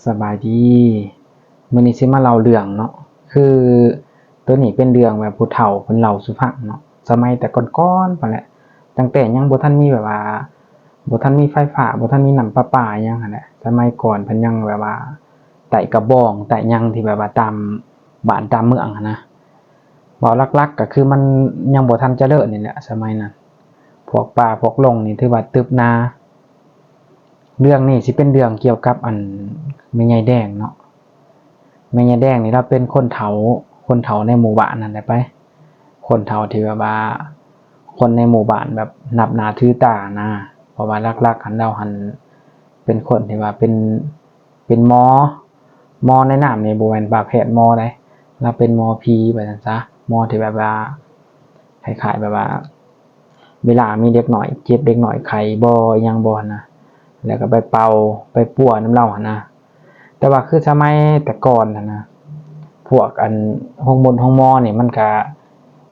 สบายดีมื้อนี้สิมาเล่าเรื่องเนาะคือตัวนี้เป็นเรื่องแบบผู้เฒ่าเพิ่นเล่าสู่ฟังเนาะสมัยแต่ก่อนๆพู้นแหละตั้งแต่ยังบ่ทันมีแบบว่าบ่ทันมีไฟฟ้าบ่ทันมีน้ำประปาหยังหั้นแหละสมัยก่อนเพิ่นยังแบบว่าไต้กระบองไต้หยังที่แบบว่าตามบ้านตามเมืองหั้นนะเว้าหลักๆก็คือมันยังบ่ทันเจริญนี่แหละสมัยนั้นพวกป่าพวกลงนี่ถือว่าตึบนาเรื่องนี้สิเป็นเรื่องเกี่ยวกับแม่ใหญ่แดงเนาะแม่ใหญ่แดงนี่เราเป็นคนเฒ่าในหมู่บ้านนั่นแหละไปคนเฒ่าที่แบบว่าคนในหมู่บ้านแบบนับหน้าถือตานะเพราะว่าหลักๆหันเราหันเป็นคนที่ว่าเป็นหมอในนามนี่บ่แม่นว่าแพทย์หมอใดเราเป็นหมอผีว่าซั่นซะหมอที่แบบว่าคล้ายๆแบบว่าเวลามีเด็กน้อยเจ็บเด็กน้อยไข้บ่อิหยังบ่นะแล้วก็ไปเป่าไปปั่วน้ำเล่าหั่นนะแต่ว่าคือสมัยแต่ก่อนนะพวกห้องหมอนี่มันก็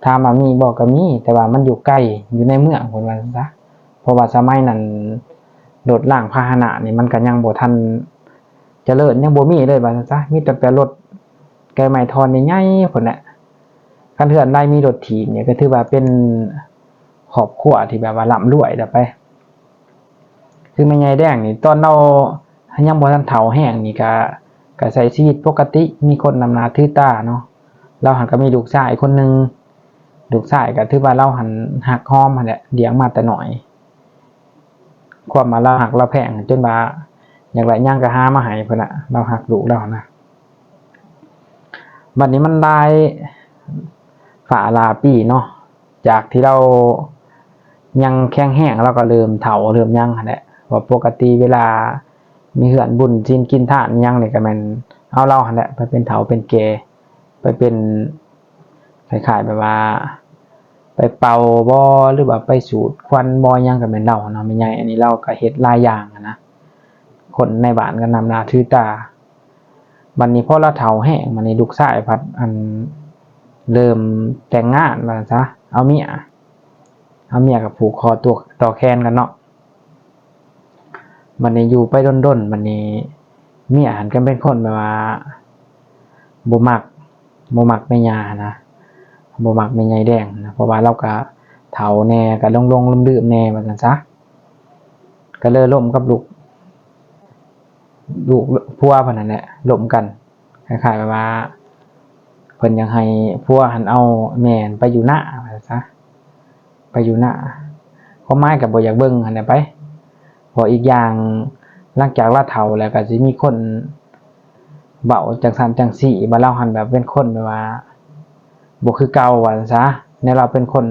ถามว่ามีบ่ก็มีแต่ว่ามันอยู่ใกล้อยู่ในเมืองพุ่นว่าซั่นซะเพราะว่าสมัยนั้นรถล้างพาหนะนี่มันก็ยังบ่ทันเจริญยังบ่มีเลยว่าซั่นซะมีแต่รถไกไม้ทอนใหญ่ๆพุ่นน่ะคันเทื่อนใดมีรถถีบเนี่ยก็ถือว่าเป็นครอบครัวที่แบบว่าร่ำรวยแล้วไปคือแม่ใหญ่แดงนี่ตอนเรายังบ่ทันเฒ่าแห้งนี่ก็ใช้ชีวิตปกติมีคนนำหน้าถือตาเนาะเราหันก็มีลูกชายคนนึงลูกชายก็ถือว่าเราหันฮักฮอมหั่นแหละเลี้ยงมาแต่น้อยความว่าเราฮักเราแพงจนว่าอยากได้หยังก็หามาให้เพิ่นน่ะเราฮักลูกเรานะบัดนี้มันได้ฝ่าลาปีเนาะจากที่เรายังแข็งแรงเราก็เริ่มเฒ่าเริ่มยังหั่นแหละว่าปกติเวลามีเฮือนบุญจีนกินทานยังนี่ก็แม่นเอาเราหั่นแหละไปเป็นเฒ่าเป็นแก่ไปเป็นคล้ายๆแบบว่าไปเป่าบ่หรือว่าไปสูดควันบ่ยังก็แม่นเราเนาะแม่ใหญ่อันนี้เราก็เฮ็ดหลายอย่างนะคนในบ้านก็นำหน้าถือตาบัดนี้พอเราเฒ่าแห้งบัดนี้ลูกชายพัดเริ่มแต่งงานว่าซะเอาเมียก็ผูกคอตัวต่อแขนกันเนาะบัดนี้อยู่ไปดนๆบัดนี้เมียหันกันเป็นคนแบบว่าบ่มักแม่ย่านะบ่มักแม่ใหญ่แดงนะเพราะว่าเราก็เฒ่าแน่ก็ลงๆลืมๆแน่ว่าซั่นซะก็เลยล้มกับลูกผัวเพิ่นนั่นแหละล้มกันคล้ายๆแบบว่าเพิ่นอยากให้ผัวหันเอาแม่ไปอยู่นาว่าซั่นซะไปอยู่นาความหมายก็บ่อยากเบิ่งหั่นแหละไปเพราะอีกอย่างหลังจากเราเฒ่าแล้วก็สิมีคนเว้าจังซั่นจังซี่ว่าเราหันแบบเป็นคนแบบว่าบ่คือเก่าว่าซั่นซะแนวเราเป็นคน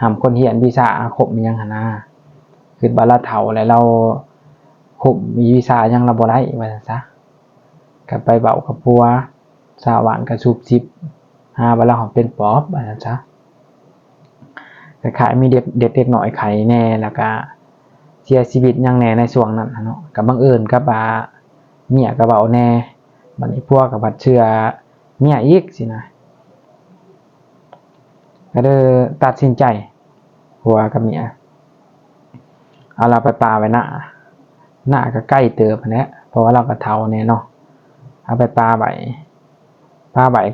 ห้ามคนเฮียนวิชาอาคมอิหยังหั่นนะคือว่าเราเฒ่าแล้วเราคุมมีวิชาหยังเราบ่ได้ว่าซั่นซะก็ไปเว้ากับผัวสาหวานก็ซุบซิบหาว่าเราเป็นปอบว่าซั่นซะคล้ายๆมีเด็กน้อยไข้แน่แล้วก็เสียชีวิตหยังแน่ในช่วงนั้นเนาะก็บังเอิญกับว่าเมียก็เว้าแน่บัดนี้ผัวก็บัดเชื่อเมียอีกสินะก็เลยตัดสินใจผัวกับเมียเอาเราไปปาไว้หน้าก็ใกล้เติบนั่นแหละเพราะว่าเราก็เฒ่าแน่เนาะเอาไปปาไว้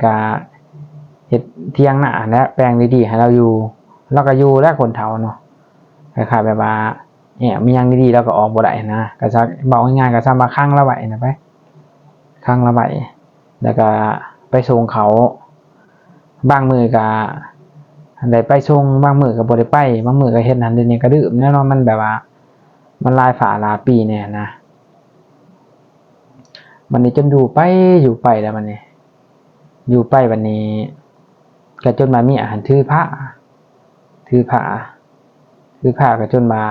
ก็เฮ็ดเถียงหน้าและแปลงดีๆให้เราอยู่เราก็อยู่แล้วคนเฒ่าเนาะคล้ายๆแบบว่ามีหยังดีๆแล้วก็ออกบ่ได้นะก็ซักเว้าง่ายๆก็ซ้ำว่าคั่งละไว้นะไปคั่งละไว้แล้วก็ไปส่งเขาบางมื้อก็ได้ไปส่งบางมื้อก็บ่ได้ไปบางมื้อก็เฮ็ดนั่นเฮ็ดนี่ก็ดื้อแน่นอนมันแบบว่ามันหลายฝ่าหลายปีแน่นะบัดนี้จนอยู่ไปแล้วบัดนี้อยู่ไปบัดนี้ก็จนมามีอาหารถือผ้าก็จนมา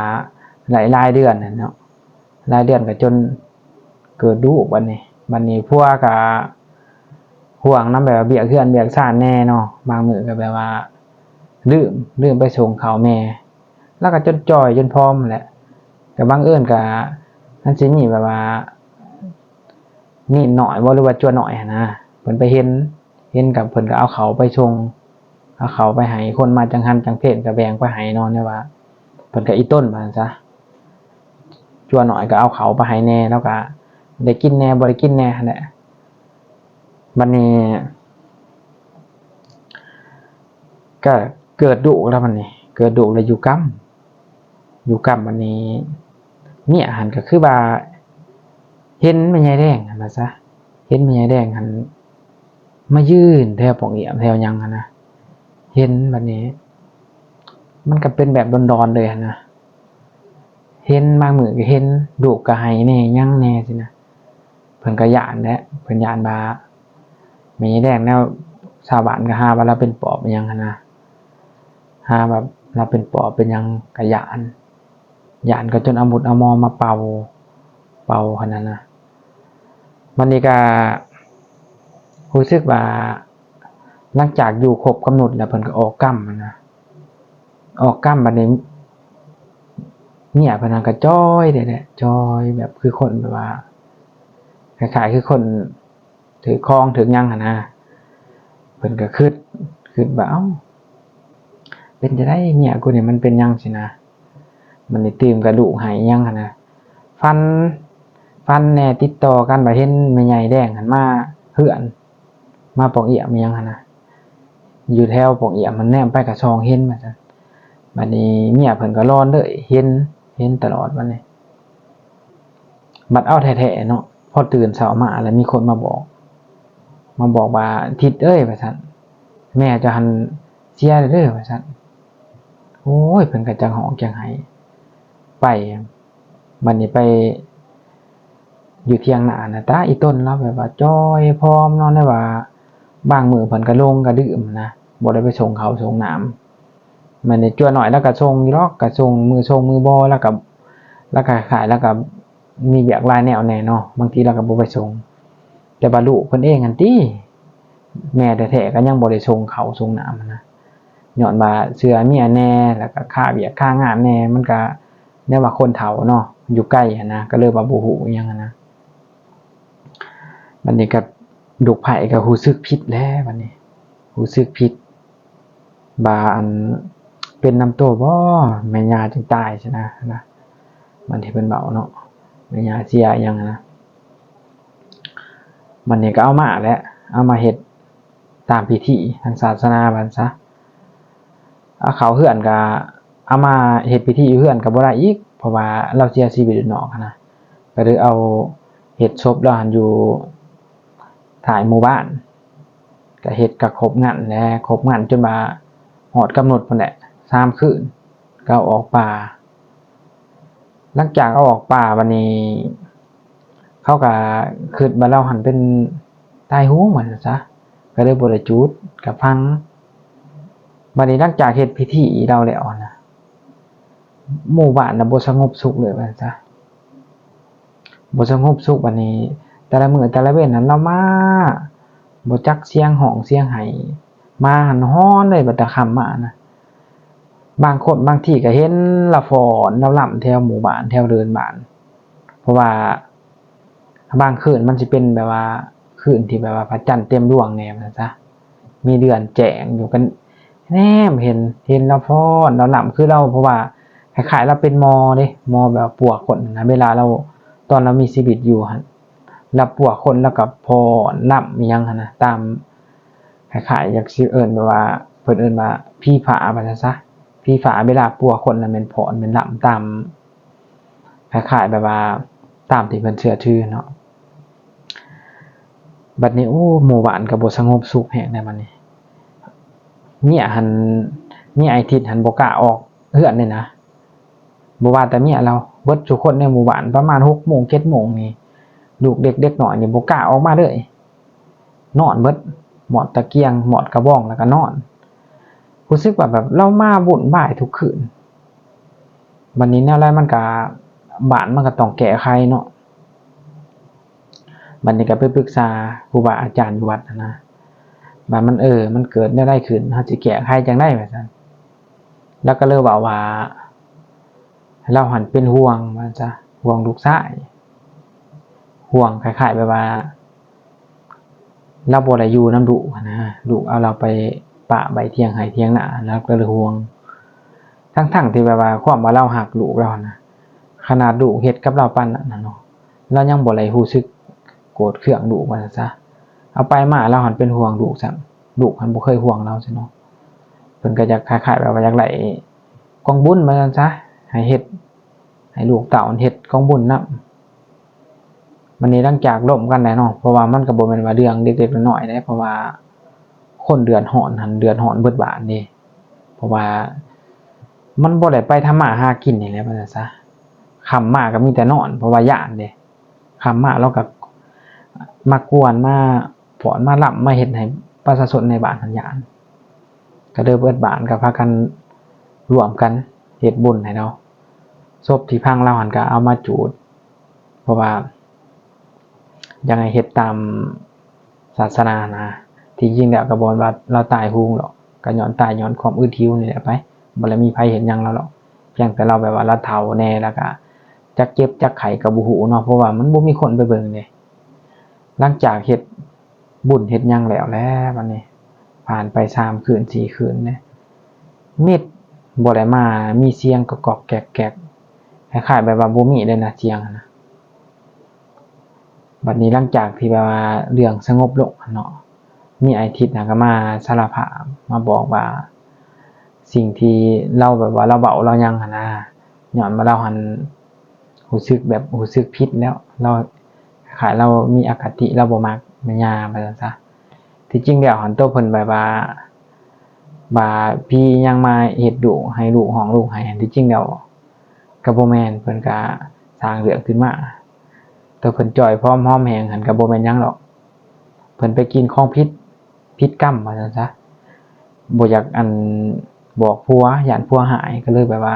หลายเดือนเนาะหลายเดือนก็จนเกิดลูกบัดนี้ผัวก็ห่วงนำแบบเบียกเฮือนเบียกซ่านแน่เนาะบางมื้อก็แบบว่าลืมไปส่งเขาแม่แล้วก็จนจ่อยจนพร้อมแหละก็บังเอิญก็อันสิมีแบบว่านี่หน่อยบ่หรือว่าจั่วหน่อยนะเพิ่นไปเห็นกับเพิ่นก็เอาเขาไปส่งเอาเขาไปให้คนมาจังหันจังเพศก็แบ่งไปให้นอนได้ว่าเพิ่นก็อีต้นว่าซั่นซะจั่วหน่อยก็เอาเขาไปให้แน่แล้วก็ ได้กินแน่บ่ได้กินแน่หั่นแหละบัดนี้ก็เกิดดุแล้วบัดนี้เกิดดุแล้วอยู่กำบัดนี้เมียหันก็คือว่าเห็นแม่ใหญ่แดงหั่นว่าซะเห็นแม่ใหญ่แดงหันมายืนแถวปองเอี่ยมแถวหยังหั่นนะเห็นบัดนี้ มันก็เป็นแบบดอนๆเลยหั่นนะเห็นบางมื้อก็เห็นดุก็ให้แน่หยังแน่สินะเพิ่นก็ย้านแหละเพิ่นย้านว่าแม่ใหญ่แดงแนวชาวบ้านก็หาว่าเราเป็นปอบอิหยังหั่นนะหาแบบเราเป็นปอบเป็นหยังก็ย้านก็จนเอาหมุดเอามอมาเป่าหั่นน่ะนะมันนี่ก็รู้สึกว่าหลังจากอยู่ครบกำหนดแล้วเพิ่นก็ออกกรรมนะออกกรรมบัดนี้เนี่ยเพิ่นนั่นก็จ้อยเด้แหละจ้อยแบบคือคนแบบว่าคล้ายๆคือคนถือครองถือหยังหั่นนะเพิ่นก็คิดว่าเอ้าเป็นจังได๋เมียกูนี่มันเป็นหยังสินะมันได้ตื่มกระดูกให้หยังหั่นนะฟันแน่ติดต่อกันบ่เห็นแม่ใหญ่แดงหั่นมาเฮือนมาปองเอี่ยมอิหยังหั่นนะอยู่แถวปองเอี่ยมมันแนมไปก็ช่องเห็นว่าซั่นบัดนี้เมียเพิ่นก็ร้อนเลยเห็นตลอดบัดนี้บัดเอาแท้ๆเนาะพอตื่นเช้ามาแล้วมีคนมาบอกว่าทิศเอ้ยว่าซั่นแม่จะหันเสียเด้อว่าซั่นโอ้ยเพิ่นก็จังฮ้องจังไห้ไปบัดนี้ไปอยู่เถียงนาน่ะตาอีต้นเราแบบว่าจ้อยพร้อมเนาะได้ว่าบางมื้อเพิ่นก็ลงก็ดื่มนะบ่ได้ไปส่งข้าวส่งน้ำมันนี่จั่วน้อยแล้วก็ส่งอยู่ดอกก็ส่งมือบ่แล้วก็ขายแล้วก็มีเวียกหลายแนวแน่เนาะบางทีเราก็บ่ไปส่งแต่ว่าลูกเพิ่นเองหั่นติแม่แท้ๆก็ยังบ่ได้ส่งข้าวส่งน้ำนะย้อนว่าเชื่อเมียแน่แล้วก็ค่าเวียกค่างานแน่มันก็แนวว่าคนเฒ่าเนาะอยู่ใกล้หั่นนะก็เลยว่าบ่ฮู้อิหยังหั่นนะบัดนี้ก็ลูกไผก็รู้สึกผิดแล้วบัดนี้รู้สึกผิดว่าอันเป็นนำตัวบ่แม่ย่าจึงตายซินะมันที่เพิ่นเว้าเนาะแม่ย่าเสียอิหยังนะมันนี่ก็เอามาแล้วเอามาเฮ็ดตามพิธีทางศาสนาบัดซะเอาเข้าเฮือนก็เอามาเฮ็ดพิธีอยู่เฮือนก็บ่ได้อีกเพราะว่าเราเสียชีวิตอยู่นอกนะก็เลยเอาเฮ็ดศพแล้วหันอยู่ท้ายหมู่บ้านก็เฮ็ดก็ครบงานแลครบงานจนว่าฮอดกำหนดพุ่นแหละ3คืนก็เอาออกป่าหลังจากเอาออกป่าบัดนี้เขาก็คิดว่าเราหันเป็นตายโหงว่าซั่นซะก็เลยบ่ได้จุดก็ฟังบัดนี้หลังจากเฮ็ดพิธีแล้วนะหมู่บ้านน่ะบ่สงบสุขเลยว่าซั่นซะบ่สงบสุขบัดนี้แต่ละมื้อแต่ละเว้นนั้นเรามาบ่จักเสียงร้องเสียงไห้มาหันฮ้อนเลยบัดตะค่ำมานะบางคนบางที่ก็เห็นละฟ้อนละล่ำแถวหมู่บ้านแถวเดินบ้านเพราะว่าบางคืนมันสิเป็นแบบว่าคืนที่แบบว่าพระจันทร์เต็มดวงแน่ว่าซั่นซะมีเดือนแจ้งอยู่กันแนมเห็นละฟ้อนละล่ำคือเราเพราะว่าคล้ายๆเราเป็นมอเด้มอแบบปัวคนนะเวลาเราตอนเรามีชีวิตอยู่หั่นรับปัวคนแล้วก็ฟ้อนล่ำอิหยังหั่นนะตามคล้ายๆอยากสิเอิ้นแบบว่าเพิ่นเอิ้นว่าผีผาว่าซั่นซะผีผาเวลาปัวคนน่ะแม่นฟ้อนแม่นล่ำตามคล้ายๆแบบว่าตามที่เพิ่นเชื่อถือเนาะบัดนี้โอ้หมู่บ้านก็บ่สงบสุขแฮงแน่บัดนี้เมียหันเมียไอ้ทิศหันบ่กล้าออกเฮือนเลยนะบ่ว่าแต่เมียเราเบิดทุกคนในหมู่บ้านประมาณ 6:00 น 7:00 นนี่ลูกเด็กเด็กน้อยนี่บ่กล้าออกมาเลยนอนเบิดหมอดตะเกียงหมอดกระบ้องแล้วก็นอนรู้สึกว่าแบบเรามาวุ่นวายทุกคืนบัดนี้แนวไรมันก็บ้านมันก็ต้องแก้ไขเนาะบัดนี้ก็ไปปรึกษาครูบาอาจารย์อยู่วัดนะว่ามันมันเกิดแนวใดขึ้นเฮาสิแก้ไขจังได๋ว่าซั่นแล้วก็เลยเว้าว่าเราหันเป็นห่วงว่าซะห่วงลูกชายห่วงคล้ายๆแบบว่าเราบ่ได้อยู่นำลูกนะลูกเอาเราไปปะไว้เที่ยงให้เที่ยงนาแล้วก็เลยห่วงทั้งๆที่แบบว่าความว่าเรารักลูกเรานะขนาดลูกเฮ็ดกับเราปานนั้นน่ะเนาะ เรายังบ่ได้รู้สึกโกรธเคืองลูกว่าซั่นซะเอาไปมาเราหันเป็นห่วงลูกซ้ํลูกหันบ่เคยห่วงเราซะเนาะเพิ่นก็จะคล้ายๆแบบว่าอยากได้กองบุญว่าซั่นซะให้เฮ็ดให้ลูกเต้าเฮ็ดกองบุญนำวันนี้หลังจากล้มกันแล้วเนาะเพราะว่ามันก็บ่แม่นว่าเรื่องเล็กๆน้อยๆเด้เพราะว่าคนเดือดร้อนหันเดือดร้อนเบิดบ้านนี่เพราะว่ามันบ่ได้ไปทำมาหากินนี่แหละว่าซั่นซะค่ำมาก็มีแต่นอนเพราะว่าย้านเด้ค่ำมาเราก็มากวนมาฟ้อนมาร่ำมาเฮ็ดให้ประชาชนในบ้านหันย้านก็เด้อเบิดบ้านก็พากันร่วมกันเฮ็ดบุญให้เราศพที่พังเราหันก็เอามาจูดเพราะว่าอยากให้เฮ็ดตามศาสนานะที่จริงแล้วก็บ่ว่าเราตายโหงหรอกก็ย้อนตายย้อนความอึดหิวนี่แหละไปบ่ได้มีไผเห็นหยังเราหรอกเพียงแต่เราแบบว่าเราเฒ่าแน่แล้วก็จักเจ็บจักไข้ก็บ่ฮู้เนาะเพราะว่ามันบ่มีคนไปเบิ่งเด้หลังจากเฮ็ดบุญเฮ็ดหยังแล้วบัดนี้ผ่านไป3คืน4คืนเนี่ยมิดบ่ได้มามีเสียงกอกๆแกกๆคล้ายๆแบบว่าบ่มีเลยนะเสียงนะบัดนี้หลังจากที่แบบว่าเรื่องสงบลงเนาะมีไอ้ทิศน่ะก็มาสารภาพมาบอกว่าสิ่งที่เราแบบว่าเราเว้าเราหยังหั่นนะย้อนว่าเราหันรู้สึกแบบรู้สึกผิดแล้วเราคล้ายเรามีอคติเราบ่มักแม่ย่าว่าซั่นซะที่จริงแล้วหันตัวเพิ่นแบบว่าพี่ยังมาเฮ็ดดุให้ลูกห้องลูกให้ที่จริงแล้วก็บ่แม่นเพิ่นก็สร้างเรื่องขึ้นมาแต่เพิ่นจ่อยพร้อมหอมแหงหันก็บ่แม่นหยังหรอกเพิ่นไปกินของพิษกรรมว่าซั่นซะบ่อยากบอกผัวย้านผัวหายก็เลยแบบว่า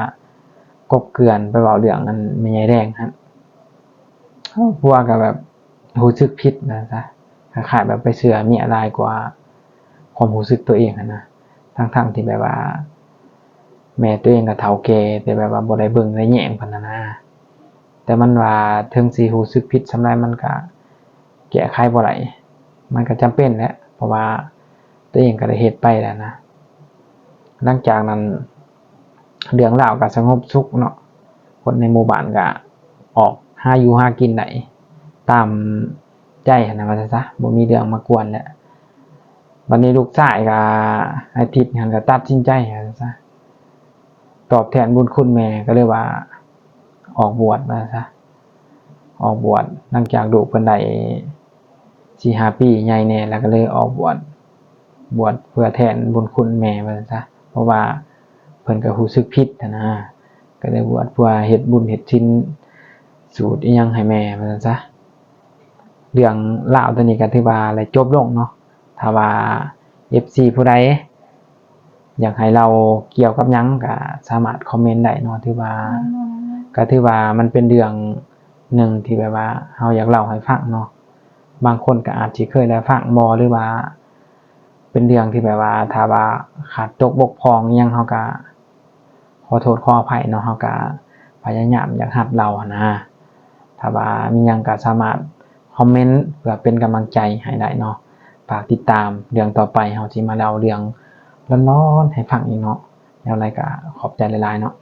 กบเกลื่อนไปเว้าเรื่องนั้นแม่ใหญ่แดงหั่นผัวก็แบบรู้สึกผิดว่าซั่นซะคล้ายๆแบบไปเชื่อเมียหลายกว่าความรู้สึกตัวเองหั่นนะทั้งๆที่แบบว่าแม่ตัวเองก็เฒ่าแก่แต่แบบว่าบ่ได้เบิ่งได้แยงปานนั้นนะแต่มันว่าถึงสิรู้สึกผิดส่ำใดมันก็แก้ไขบ่ได้มันก็จำเป็นแหละเพราะว่าตัวเองก็ได้เฮ็ดไปแล้วนะหลังจากนั้นเรื่องราวก็สงบสุขเนาะคนในหมู่บ้านก็ออกหาอยู่หากินได้ตามใจหั่นน่ะว่าซั่นซะบ่มีเรื่องมากวนแล้วบัดนี้ลูกชายก็อาทิตย์หันก็ตัดสินใจว่าซั่นซะตอบแทนบุญคุณแม่ก็เลยว่าออกบวชว่าซั่นซะออกบวชหลังจากลูกเพิ่นได้4-5 ปีใหญ่แน่แล้วก็เลยออกบวชเพื่อแทนบุญคุณแม่ว่าซั่นซะเพราะว่าเพิ่นก็รู้สึกผิดนะก็เลยบวชเพื่อเฮ็ดบุญเฮ็ดศีลสูตรอิหยังให้แม่ว่าซั่นซะเรื่องราวตัวนี้ก็ถือว่าได้จบลงเนาะถ้าว่า FC ผู้ใดอยากให้เราเกี่ยวกับหยังก็สามารถคอมเมนต์ได้เนาะถือว่ามันเป็นเรื่องหนึ่งที่แบบว่าเฮาอยากเล่าให้ฟังเนาะบางคนก็อาจสิเคยได้ฟังบ่หรือว่าเป็นเรื่องที่แบบว่าถ้าว่าขาดตกบกพร่องอิหยังเฮาก็ขอโทษขออภัยเนาะเฮาก็พยายามอยากรับเรานะถ้าว่ามีหยังก็สามารถคอมเมนต์เพื่อเป็นกำลังใจให้ได้เนาะฝากติดตามเรื่องต่อไปเฮาสิมาเล่าเรื่องร้อนๆให้ฟังอีกเนาะแล้วอะไรก็ขอบใจหลายๆเนาะ